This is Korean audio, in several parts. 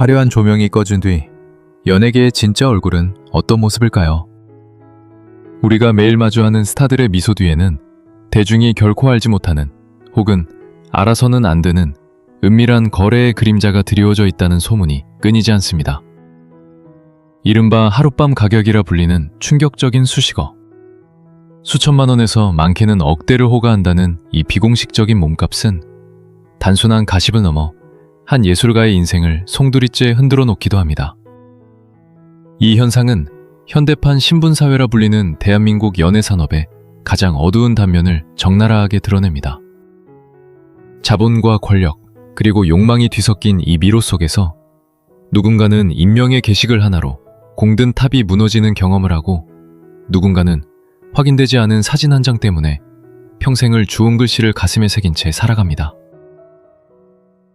화려한 조명이 꺼진 뒤 연예계의 진짜 얼굴은 어떤 모습일까요? 우리가 매일 마주하는 스타들의 미소 뒤에는 대중이 결코 알지 못하는 혹은 알아서는 안 되는 은밀한 거래의 그림자가 드리워져 있다는 소문이 끊이지 않습니다. 이른바 하룻밤 가격이라 불리는 충격적인 수식어. 수천만 원에서 많게는 억대를 호가한다는 이 비공식적인 몸값은 단순한 가십을 넘어 한 예술가의 인생을 송두리째 흔들어 놓기도 합니다. 이 현상은 현대판 신분사회라 불리는 대한민국 연예산업의 가장 어두운 단면을 적나라하게 드러냅니다. 자본과 권력, 그리고 욕망이 뒤섞인 이 미로 속에서 누군가는 인명의 계식을 하나로 공든 탑이 무너지는 경험을 하고 누군가는 확인되지 않은 사진 한 장 때문에 평생을 주운 글씨를 가슴에 새긴 채 살아갑니다.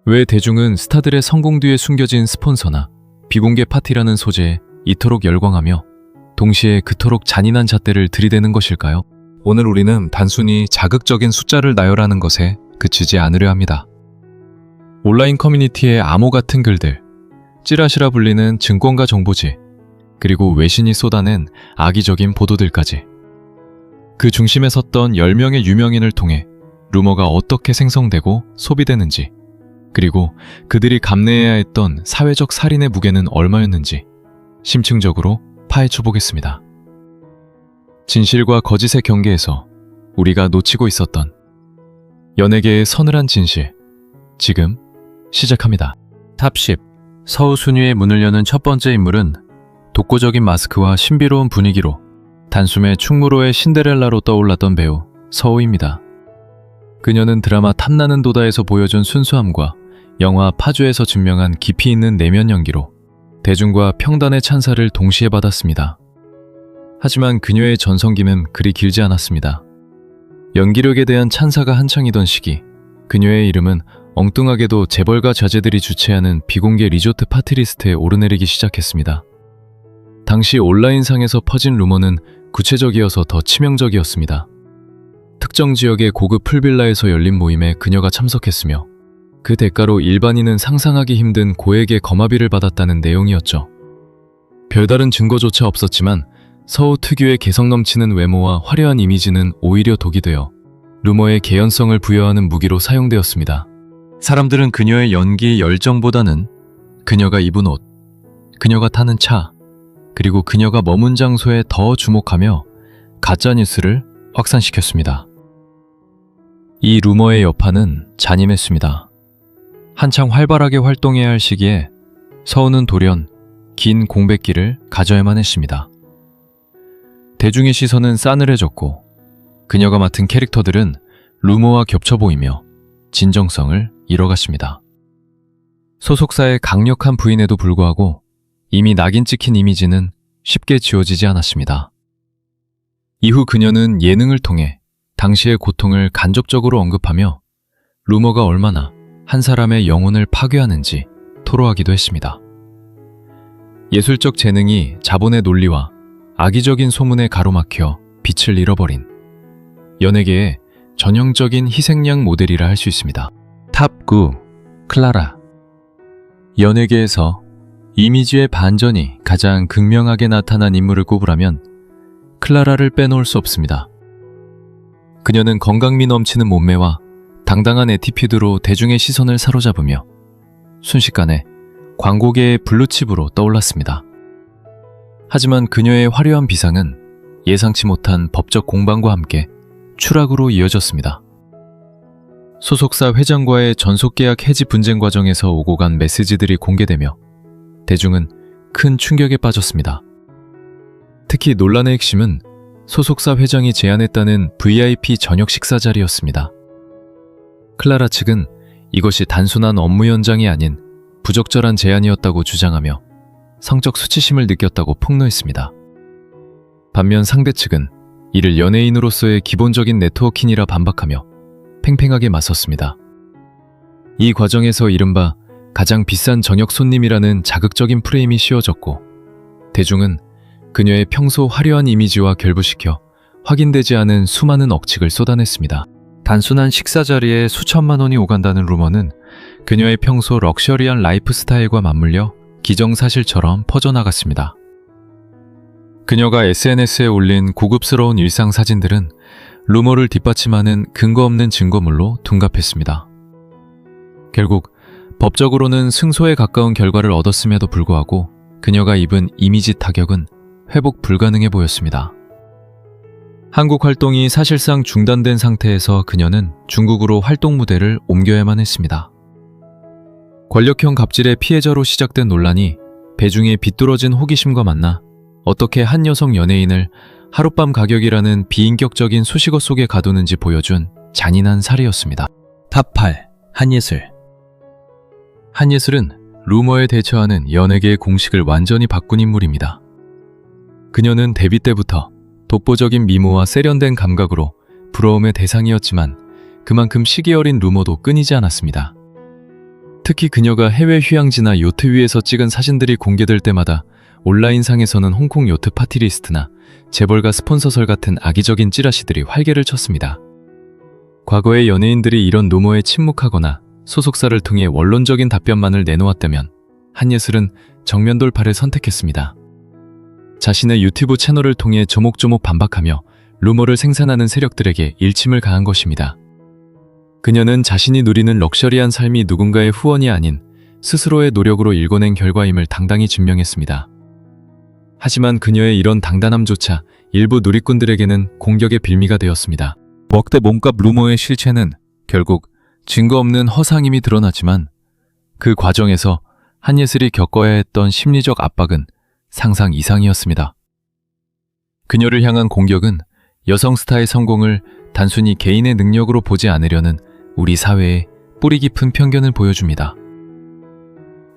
왜 대중은 스타들의 성공 뒤에 숨겨진 스폰서나 비공개 파티라는 소재에 이토록 열광하며 동시에 그토록 잔인한 잣대를 들이대는 것일까요? 오늘 우리는 단순히 자극적인 숫자를 나열하는 것에 그치지 않으려 합니다. 온라인 커뮤니티의 암호 같은 글들, 찌라시라 불리는 증권가 정보지, 그리고 외신이 쏟아낸 악의적인 보도들까지. 그 중심에 섰던 10명의 유명인을 통해 루머가 어떻게 생성되고 소비되는지, 그리고 그들이 감내해야 했던 사회적 살인의 무게는 얼마였는지 심층적으로 파헤쳐 보겠습니다. 진실과 거짓의 경계에서 우리가 놓치고 있었던 연예계의 서늘한 진실, 지금 시작합니다. 탑 10. 서우 순위의 문을 여는 첫 번째 인물은 독보적인 마스크와 신비로운 분위기로 단숨에 충무로의 신데렐라로 떠올랐던 배우 서우입니다. 그녀는 드라마 탐나는 도다에서 보여준 순수함과 영화 파주에서 증명한 깊이 있는 내면 연기로 대중과 평단의 찬사를 동시에 받았습니다. 하지만 그녀의 전성기는 그리 길지 않았습니다. 연기력에 대한 찬사가 한창이던 시기, 그녀의 이름은 엉뚱하게도 재벌가 자제들이 주최하는 비공개 리조트 파티리스트에 오르내리기 시작했습니다. 당시 온라인상에서 퍼진 루머는 구체적이어서 더 치명적이었습니다. 특정 지역의 고급 풀빌라에서 열린 모임에 그녀가 참석했으며 그 대가로 일반인은 상상하기 힘든 고액의 거마비를 받았다는 내용이었죠. 별다른 증거조차 없었지만 서우 특유의 개성 넘치는 외모와 화려한 이미지는 오히려 독이 되어 루머의 개연성을 부여하는 무기로 사용되었습니다. 사람들은 그녀의 연기 열정보다는 그녀가 입은 옷, 그녀가 타는 차, 그리고 그녀가 머문 장소에 더 주목하며 가짜뉴스를 확산시켰습니다. 이 루머의 여파는 잔인했습니다. 한창 활발하게 활동해야 할 시기에 서우는 돌연 긴 공백기를 가져야만 했습니다. 대중의 시선은 싸늘해졌고 그녀가 맡은 캐릭터들은 루머와 겹쳐 보이며 진정성을 잃어갔습니다. 소속사의 강력한 부인에도 불구하고 이미 낙인 찍힌 이미지는 쉽게 지워지지 않았습니다. 이후 그녀는 예능을 통해 당시의 고통을 간접적으로 언급하며 루머가 얼마나 한 사람의 영혼을 파괴하는지 토로하기도 했습니다. 예술적 재능이 자본의 논리와 악의적인 소문에 가로막혀 빛을 잃어버린 연예계의 전형적인 희생양 모델이라 할 수 있습니다. 탑 9. 클라라. 연예계에서 이미지의 반전이 가장 극명하게 나타난 인물을 꼽으라면 클라라를 빼놓을 수 없습니다. 그녀는 건강미 넘치는 몸매와 당당한 애티튜드로 대중의 시선을 사로잡으며 순식간에 광고계의 블루칩으로 떠올랐습니다. 하지만 그녀의 화려한 비상은 예상치 못한 법적 공방과 함께 추락으로 이어졌습니다. 소속사 회장과의 전속계약 해지 분쟁 과정에서 오고 간 메시지들이 공개되며 대중은 큰 충격에 빠졌습니다. 특히 논란의 핵심은 소속사 회장이 제안했다는 VIP 저녁 식사 자리였습니다. 클라라 측은 이것이 단순한 업무 연장이 아닌 부적절한 제안이었다고 주장하며 성적 수치심을 느꼈다고 폭로했습니다. 반면 상대 측은 이를 연예인으로서의 기본적인 네트워킹이라 반박하며 팽팽하게 맞섰습니다. 이 과정에서 이른바 가장 비싼 저녁 손님이라는 자극적인 프레임이 씌워졌고 대중은 그녀의 평소 화려한 이미지와 결부시켜 확인되지 않은 수많은 억측을 쏟아냈습니다. 단순한 식사 자리에 수천만 원이 오간다는 루머는 그녀의 평소 럭셔리한 라이프 스타일과 맞물려 기정사실처럼 퍼져나갔습니다. 그녀가 SNS에 올린 고급스러운 일상 사진들은 루머를 뒷받침하는 근거 없는 증거물로 둔갑했습니다. 결국 법적으로는 승소에 가까운 결과를 얻었음에도 불구하고 그녀가 입은 이미지 타격은 회복 불가능해 보였습니다. 한국 활동이 사실상 중단된 상태에서 그녀는 중국으로 활동 무대를 옮겨야만 했습니다. 권력형 갑질의 피해자로 시작된 논란이 배중의 비뚤어진 호기심과 만나 어떻게 한 여성 연예인을 하룻밤 가격이라는 비인격적인 수식어 속에 가두는지 보여준 잔인한 사례였습니다. 탑 8. 한예슬. 한예슬은 루머에 대처하는 연예계의 공식을 완전히 바꾼 인물입니다. 그녀는 데뷔 때부터 독보적인 미모와 세련된 감각으로 부러움의 대상이었지만 그만큼 시기 어린 루머도 끊이지 않았습니다. 특히 그녀가 해외 휴양지나 요트 위에서 찍은 사진들이 공개될 때마다 온라인상에서는 홍콩 요트 파티리스트나 재벌가 스폰서설 같은 악의적인 찌라시들이 활개를 쳤습니다. 과거의 연예인들이 이런 루머에 침묵하거나 소속사를 통해 원론적인 답변만을 내놓았다면 한예슬은 정면 돌파를 선택했습니다. 자신의 유튜브 채널을 통해 조목조목 반박하며 루머를 생산하는 세력들에게 일침을 가한 것입니다. 그녀는 자신이 누리는 럭셔리한 삶이 누군가의 후원이 아닌 스스로의 노력으로 일궈낸 결과임을 당당히 증명했습니다. 하지만 그녀의 이런 당단함조차 일부 누리꾼들에게는 공격의 빌미가 되었습니다. 먹대 몸값 루머의 실체는 결국 증거 없는 허상임이 드러났지만 그 과정에서 한예슬이 겪어야 했던 심리적 압박은 상상 이상이었습니다. 그녀를 향한 공격은 여성 스타의 성공을 단순히 개인의 능력으로 보지 않으려는 우리 사회의 뿌리 깊은 편견을 보여줍니다.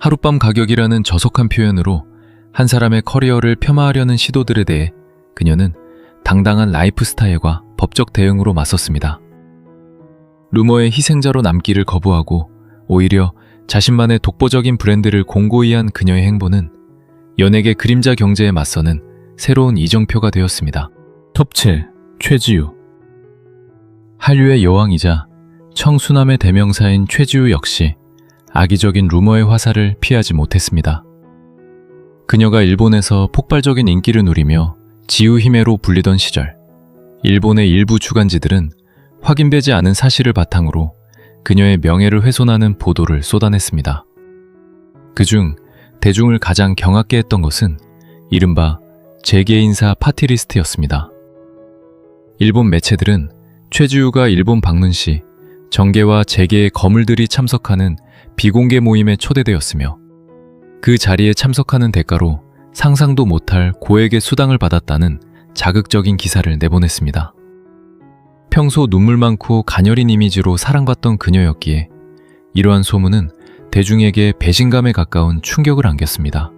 하룻밤 가격이라는 저속한 표현으로 한 사람의 커리어를 폄하하려는 시도들에 대해 그녀는 당당한 라이프 스타일과 법적 대응으로 맞섰습니다. 루머의 희생자로 남기를 거부하고 오히려 자신만의 독보적인 브랜드를 공고히 한 그녀의 행보는 연예계 그림자 경제에 맞서는 새로운 이정표가 되었습니다. 톱 7. 최지우. 한류의 여왕이자 청순함의 대명사인 최지우 역시 악의적인 루머의 화살을 피하지 못했습니다. 그녀가 일본에서 폭발적인 인기를 누리며 지우히메로 불리던 시절, 일본의 일부 주간지들은 확인되지 않은 사실을 바탕으로 그녀의 명예를 훼손하는 보도를 쏟아냈습니다. 그중 대중을 가장 경악게 했던 것은 이른바 재계인사 파티리스트였습니다. 일본 매체들은 최지우가 일본 방문 시 정계와 재계의 거물들이 참석하는 비공개 모임에 초대되었으며 그 자리에 참석하는 대가로 상상도 못할 고액의 수당을 받았다는 자극적인 기사를 내보냈습니다. 평소 눈물 많고 가녀린 이미지로 사랑받던 그녀였기에 이러한 소문은 대중에게 배신감에 가까운 충격을 안겼습니다.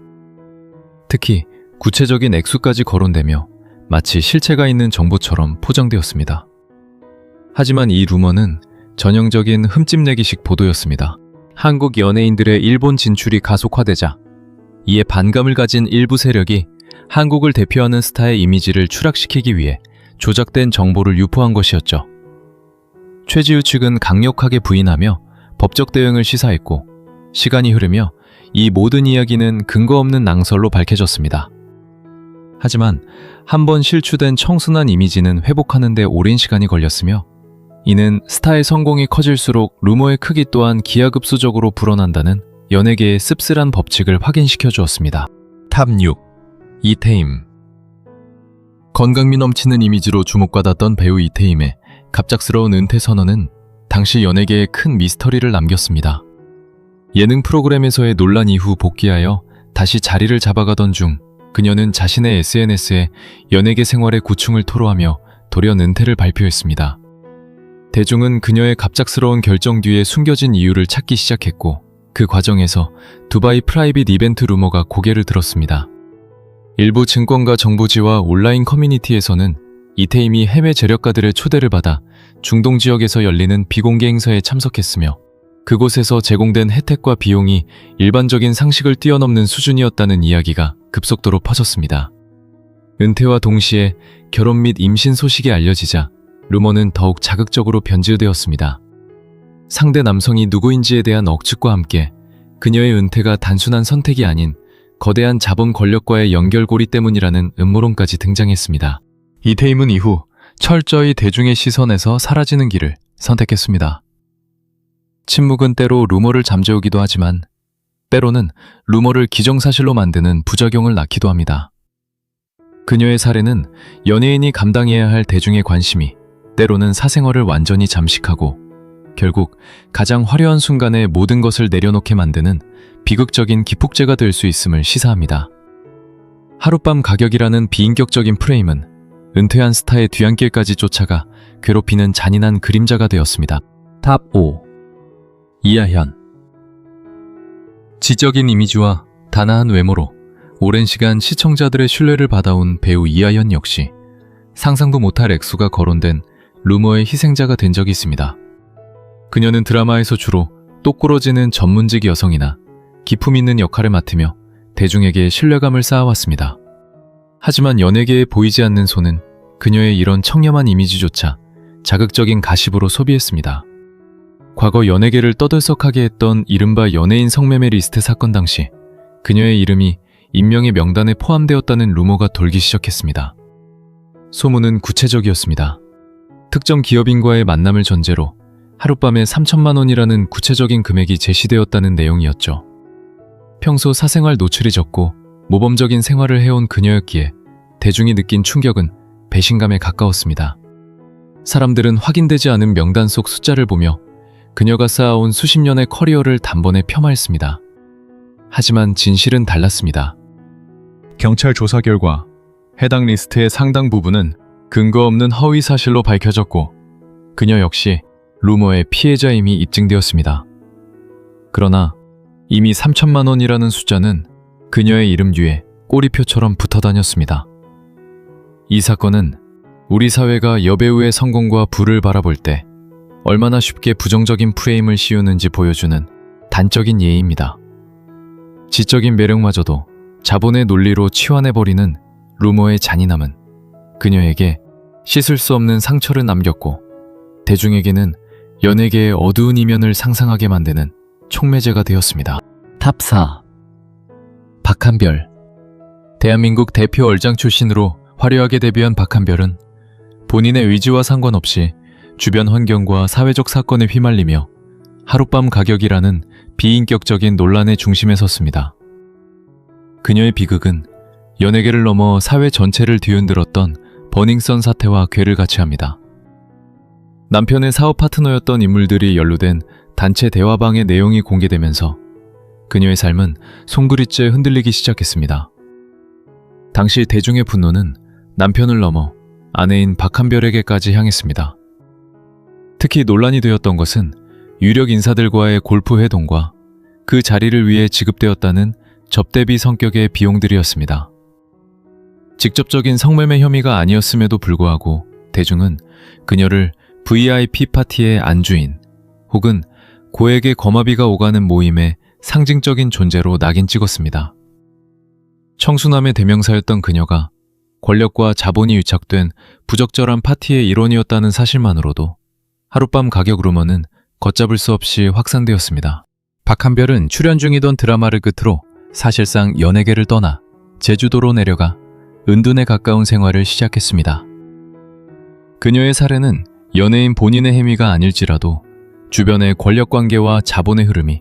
특히 구체적인 액수까지 거론되며 마치 실체가 있는 정보처럼 포장되었습니다. 하지만 이 루머는 전형적인 흠집내기식 보도였습니다. 한국 연예인들의 일본 진출이 가속화되자 이에 반감을 가진 일부 세력이 한국을 대표하는 스타의 이미지를 추락시키기 위해 조작된 정보를 유포한 것이었죠. 최지우 측은 강력하게 부인하며 법적 대응을 시사했고 시간이 흐르며 이 모든 이야기는 근거 없는 낭설로 밝혀졌습니다. 하지만 한번 실추된 청순한 이미지는 회복하는 데 오랜 시간이 걸렸으며 이는 스타의 성공이 커질수록 루머의 크기 또한 기하급수적으로 불어난다는 연예계의 씁쓸한 법칙을 확인시켜 주었습니다. 탑 6. 이태임. 건강미 넘치는 이미지로 주목받았던 배우 이태임의 갑작스러운 은퇴 선언은 당시 연예계에 큰 미스터리를 남겼습니다. 예능 프로그램에서의 논란 이후 복귀하여 다시 자리를 잡아가던 중 그녀는 자신의 SNS에 연예계 생활의 고충을 토로하며 돌연 은퇴를 발표했습니다. 대중은 그녀의 갑작스러운 결정 뒤에 숨겨진 이유를 찾기 시작했고 그 과정에서 두바이 프라이빗 이벤트 루머가 고개를 들었습니다. 일부 증권가 정보지와 온라인 커뮤니티에서는 이태임이 해외 재력가들의 초대를 받아 중동 지역에서 열리는 비공개 행사에 참석했으며 그곳에서 제공된 혜택과 비용이 일반적인 상식을 뛰어넘는 수준이었다는 이야기가 급속도로 퍼졌습니다. 은퇴와 동시에 결혼 및 임신 소식이 알려지자 루머는 더욱 자극적으로 변질되었습니다. 상대 남성이 누구인지에 대한 억측과 함께 그녀의 은퇴가 단순한 선택이 아닌 거대한 자본 권력과의 연결고리 때문이라는 음모론까지 등장했습니다. 이태임은 이후 철저히 대중의 시선에서 사라지는 길을 선택했습니다. 침묵은 때로 루머를 잠재우기도 하지만 때로는 루머를 기정사실로 만드는 부작용을 낳기도 합니다. 그녀의 사례는 연예인이 감당해야 할 대중의 관심이 때로는 사생활을 완전히 잠식하고 결국 가장 화려한 순간에 모든 것을 내려놓게 만드는 비극적인 기폭제가 될 수 있음을 시사합니다. 하룻밤 가격이라는 비인격적인 프레임은 은퇴한 스타의 뒤안길까지 쫓아가 괴롭히는 잔인한 그림자가 되었습니다. 탑 5. 이하현. 지적인 이미지와 단아한 외모로 오랜 시간 시청자들의 신뢰를 받아온 배우 이하현 역시 상상도 못할 액수가 거론된 루머의 희생자가 된 적이 있습니다. 그녀는 드라마에서 주로 똑부러지는 전문직 여성이나 기품 있는 역할을 맡으며 대중에게 신뢰감을 쌓아왔습니다. 하지만 연예계에 보이지 않는 손은 그녀의 이런 청렴한 이미지조차 자극적인 가십으로 소비했습니다. 과거 연예계를 떠들썩하게 했던 이른바 연예인 성매매 리스트 사건 당시 그녀의 이름이 인명의 명단에 포함되었다는 루머가 돌기 시작했습니다. 소문은 구체적이었습니다. 특정 기업인과의 만남을 전제로 하룻밤에 3천만 원이라는 구체적인 금액이 제시되었다는 내용이었죠. 평소 사생활 노출이 적고 모범적인 생활을 해온 그녀였기에 대중이 느낀 충격은 배신감에 가까웠습니다. 사람들은 확인되지 않은 명단 속 숫자를 보며 그녀가 쌓아온 수십 년의 커리어를 단번에 폄하했습니다. 하지만 진실은 달랐습니다. 경찰 조사 결과 해당 리스트의 상당 부분은 근거 없는 허위 사실로 밝혀졌고 그녀 역시 루머의 피해자임이 입증되었습니다. 그러나 이미 3천만 원이라는 숫자는 그녀의 이름 뒤에 꼬리표처럼 붙어 다녔습니다. 이 사건은 우리 사회가 여배우의 성공과 부를 바라볼 때 얼마나 쉽게 부정적인 프레임을 씌우는지 보여주는 단적인 예입니다. 지적인 매력마저도 자본의 논리로 치환해버리는 루머의 잔인함은 그녀에게 씻을 수 없는 상처를 남겼고 대중에게는 연예계의 어두운 이면을 상상하게 만드는 촉매제가 되었습니다. 탑 4. 박한별. 대한민국 대표 얼짱 출신으로 화려하게 데뷔한 박한별은 본인의 의지와 상관없이 주변 환경과 사회적 사건에 휘말리며 하룻밤 가격이라는 비인격적인 논란의 중심에 섰습니다. 그녀의 비극은 연예계를 넘어 사회 전체를 뒤흔들었던 버닝썬 사태와 궤를 같이 합니다. 남편의 사업 파트너였던 인물들이 연루된 단체 대화방의 내용이 공개되면서 그녀의 삶은 송두리째 흔들리기 시작했습니다. 당시 대중의 분노는 남편을 넘어 아내인 박한별에게까지 향했습니다. 특히 논란이 되었던 것은 유력 인사들과의 골프 회동과 그 자리를 위해 지급되었다는 접대비 성격의 비용들이었습니다. 직접적인 성매매 혐의가 아니었음에도 불구하고 대중은 그녀를 VIP 파티의 안주인 혹은 고액의 거마비가 오가는 모임의 상징적인 존재로 낙인 찍었습니다. 청순함의 대명사였던 그녀가 권력과 자본이 유착된 부적절한 파티의 일원이었다는 사실만으로도 하룻밤 가격 루머는 걷잡을 수 없이 확산되었습니다. 박한별은 출연 중이던 드라마를 끝으로 사실상 연예계를 떠나 제주도로 내려가 은둔에 가까운 생활을 시작했습니다. 그녀의 사례는 연예인 본인의 행위가 아닐지라도 주변의 권력관계와 자본의 흐름이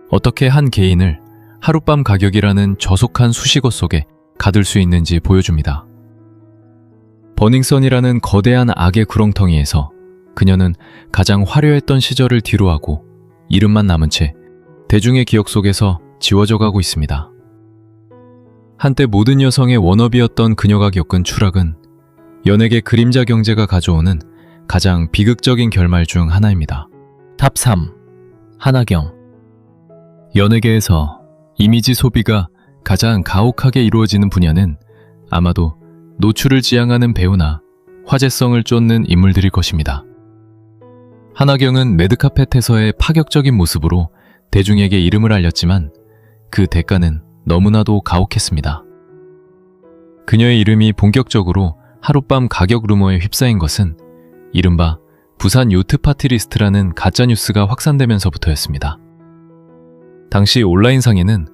어떻게 한 개인을 하룻밤 가격이라는 저속한 수식어 속에 가둘 수 있는지 보여줍니다. 버닝썬이라는 거대한 악의 구렁텅이에서 그녀는 가장 화려했던 시절을 뒤로하고 이름만 남은 채 대중의 기억 속에서 지워져 가고 있습니다. 한때 모든 여성의 워너비였던 그녀가 겪은 추락은 연예계 그림자 경제가 가져오는 가장 비극적인 결말 중 하나입니다. 탑 3. 한하경. 연예계에서 이미지 소비가 가장 가혹하게 이루어지는 분야는 아마도 노출을 지향하는 배우나 화제성을 쫓는 인물들일 것입니다. 한하경은 레드카펫에서의 파격적인 모습으로 대중에게 이름을 알렸지만 그 대가는 너무나도 가혹했습니다. 그녀의 이름이 본격적으로 하룻밤 가격 루머에 휩싸인 것은 이른바 부산 요트 파티 리스트라는 가짜뉴스가 확산되면서부터였습니다. 당시 온라인상에는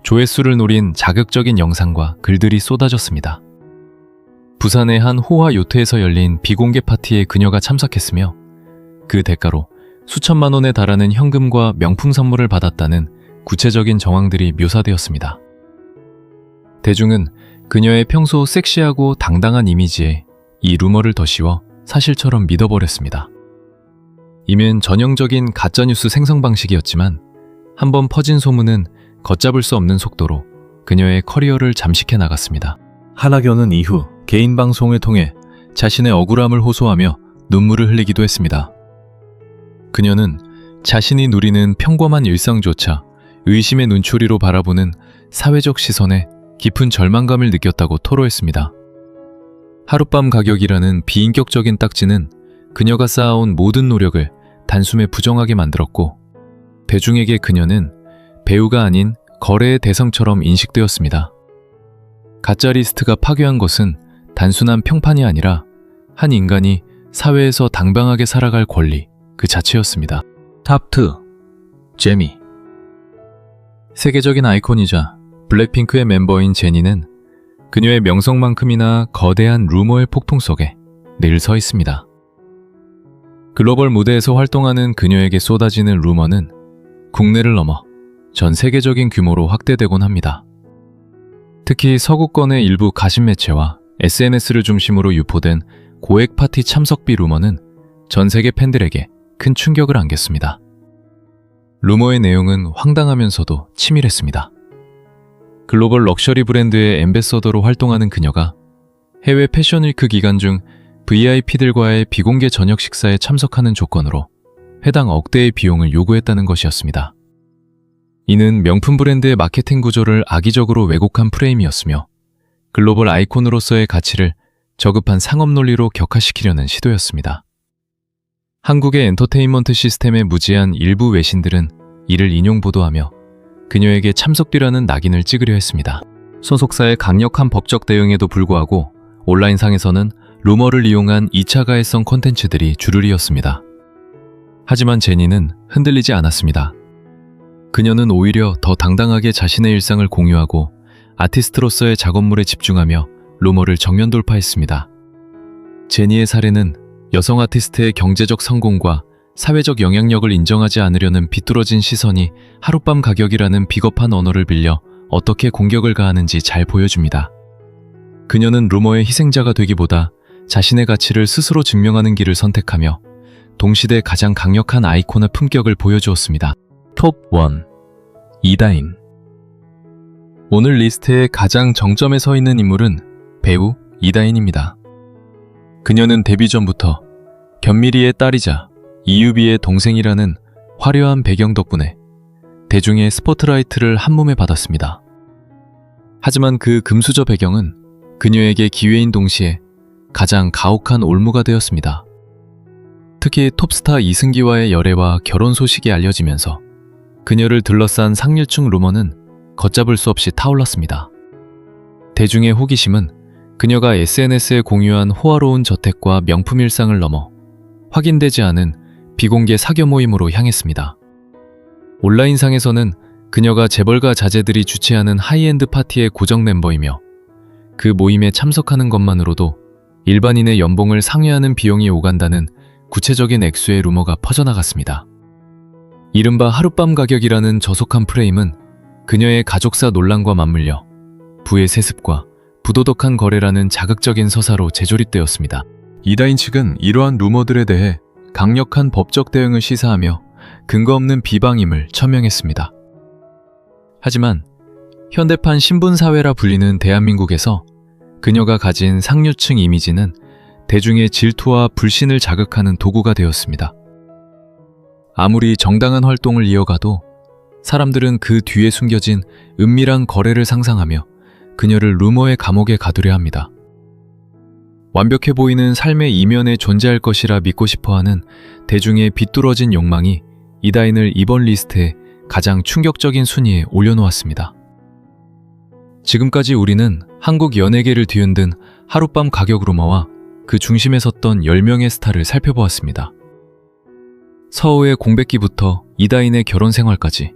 조회수를 노린 자극적인 영상과 글들이 쏟아졌습니다. 부산의 한 호화 요트에서 열린 비공개 파티에 그녀가 참석했으며 그 대가로 수천만 원에 달하는 현금과 명품 선물을 받았다는 구체적인 정황들이 묘사되었습니다. 대중은 그녀의 평소 섹시하고 당당한 이미지에 이 루머를 덧씌워 사실처럼 믿어버렸습니다. 이면 전형적인 가짜뉴스 생성 방식이었지만 한번 퍼진 소문은 걷잡을 수 없는 속도로 그녀의 커리어를 잠식해 나갔습니다. 한학연은 이후 개인 방송을 통해 자신의 억울함을 호소하며 눈물을 흘리기도 했습니다. 그녀는 자신이 누리는 평범한 일상조차 의심의 눈초리로 바라보는 사회적 시선에 깊은 절망감을 느꼈다고 토로했습니다. 하룻밤 가격이라는 비인격적인 딱지는 그녀가 쌓아온 모든 노력을 단숨에 부정하게 만들었고 대중에게 그녀는 배우가 아닌 거래의 대상처럼 인식되었습니다. 가짜 리스트가 파괴한 것은 단순한 평판이 아니라 한 인간이 사회에서 당당하게 살아갈 권리 그 자체였습니다. 탑2 제니. 세계적인 아이콘이자 블랙핑크의 멤버인 제니는 그녀의 명성만큼이나 거대한 루머의 폭풍 속에 늘 서 있습니다. 글로벌 무대에서 활동하는 그녀에게 쏟아지는 루머는 국내를 넘어 전 세계적인 규모로 확대되곤 합니다. 특히 서구권의 일부 가십 매체와 SNS를 중심으로 유포된 고액 파티 참석비 루머는 전 세계 팬들에게 큰 충격을 안겼습니다. 루머의 내용은 황당하면서도 치밀했습니다. 글로벌 럭셔리 브랜드의 앰베서더로 활동하는 그녀가 해외 패션위크 기간 중 VIP들과의 비공개 저녁 식사에 참석하는 조건으로 해당 억대의 비용을 요구했다는 것이었습니다. 이는 명품 브랜드의 마케팅 구조를 악의적으로 왜곡한 프레임이었으며 글로벌 아이콘으로서의 가치를 저급한 상업 논리로 격화시키려는 시도였습니다. 한국의 엔터테인먼트 시스템에 무지한 일부 외신들은 이를 인용 보도하며 그녀에게 참석비라는 낙인을 찍으려 했습니다. 소속사의 강력한 법적 대응에도 불구하고 온라인상에서는 루머를 이용한 2차 가해성 콘텐츠들이 주르리였습니다. 하지만 제니는 흔들리지 않았습니다. 그녀는 오히려 더 당당하게 자신의 일상을 공유하고 아티스트로서의 작업물에 집중하며 루머를 정면 돌파했습니다. 제니의 사례는 여성 아티스트의 경제적 성공과 사회적 영향력을 인정하지 않으려는 비뚤어진 시선이 하룻밤 가격이라는 비겁한 언어를 빌려 어떻게 공격을 가하는지 잘 보여줍니다. 그녀는 루머의 희생자가 되기보다 자신의 가치를 스스로 증명하는 길을 선택하며 동시대 가장 강력한 아이콘의 품격을 보여주었습니다. 톱 1. 이다인. 오늘 리스트의 가장 정점에 서 있는 인물은 배우 이다인입니다. 그녀는 데뷔 전부터 견미리의 딸이자 이유비의 동생이라는 화려한 배경 덕분에 대중의 스포트라이트를 한몸에 받았습니다. 하지만 그 금수저 배경은 그녀에게 기회인 동시에 가장 가혹한 올무가 되었습니다. 특히 톱스타 이승기와의 열애와 결혼 소식이 알려지면서 그녀를 둘러싼 상류층 루머는 걷잡을 수 없이 타올랐습니다. 대중의 호기심은 그녀가 SNS에 공유한 호화로운 저택과 명품 일상을 넘어 확인되지 않은 비공개 사교 모임으로 향했습니다. 온라인상에서는 그녀가 재벌가 자제들이 주최하는 하이엔드 파티의 고정 멤버이며 그 모임에 참석하는 것만으로도 일반인의 연봉을 상회하는 비용이 오간다는 구체적인 액수의 루머가 퍼져나갔습니다. 이른바 하룻밤 가격이라는 저속한 프레임은 그녀의 가족사 논란과 맞물려 부의 세습과 부도덕한 거래라는 자극적인 서사로 재조립되었습니다. 이다인 측은 이러한 루머들에 대해 강력한 법적 대응을 시사하며 근거 없는 비방임을 천명했습니다. 하지만 현대판 신분사회라 불리는 대한민국에서 그녀가 가진 상류층 이미지는 대중의 질투와 불신을 자극하는 도구가 되었습니다. 아무리 정당한 활동을 이어가도 사람들은 그 뒤에 숨겨진 은밀한 거래를 상상하며 그녀를 루머의 감옥에 가두려 합니다. 완벽해 보이는 삶의 이면에 존재할 것이라 믿고 싶어하는 대중의 비뚤어진 욕망이 이다인을 이번 리스트에 가장 충격적인 순위에 올려놓았습니다. 지금까지 우리는 한국 연예계를 뒤흔든 하룻밤 가격 루머와 그 중심에 섰던 10명의 스타를 살펴보았습니다. 서우의 공백기부터 이다인의 결혼 생활까지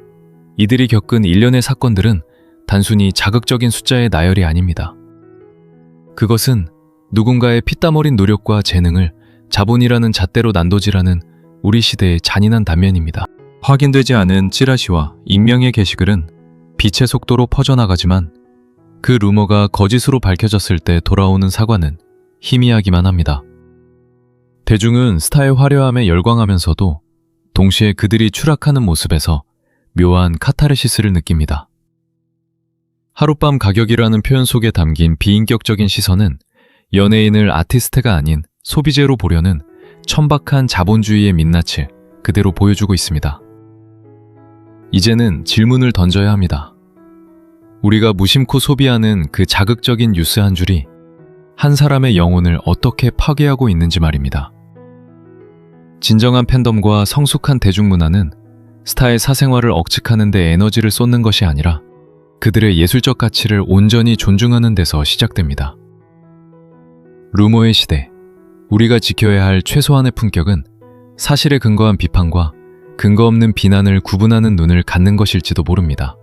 이들이 겪은 일련의 사건들은 단순히 자극적인 숫자의 나열이 아닙니다. 그것은 누군가의 피땀 어린 노력과 재능을 자본이라는 잣대로 난도질하는 우리 시대의 잔인한 단면입니다. 확인되지 않은 찌라시와 익명의 게시글은 빛의 속도로 퍼져나가지만 그 루머가 거짓으로 밝혀졌을 때 돌아오는 사과는 희미하기만 합니다. 대중은 스타의 화려함에 열광하면서도 동시에 그들이 추락하는 모습에서 묘한 카타르시스를 느낍니다. 하룻밤 가격이라는 표현 속에 담긴 비인격적인 시선은 연예인을 아티스트가 아닌 소비재로 보려는 천박한 자본주의의 민낯을 그대로 보여주고 있습니다. 이제는 질문을 던져야 합니다. 우리가 무심코 소비하는 그 자극적인 뉴스 한 줄이 한 사람의 영혼을 어떻게 파괴하고 있는지 말입니다. 진정한 팬덤과 성숙한 대중문화는 스타의 사생활을 억측하는 데 에너지를 쏟는 것이 아니라 그들의 예술적 가치를 온전히 존중하는 데서 시작됩니다. 루머의 시대, 우리가 지켜야 할 최소한의 품격은 사실에 근거한 비판과 근거 없는 비난을 구분하는 눈을 갖는 것일지도 모릅니다.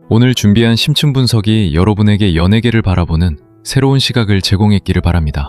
오늘 준비한 심층 분석이 여러분에게 연예계를 바라보는 새로운 시각을 제공했기를 바랍니다.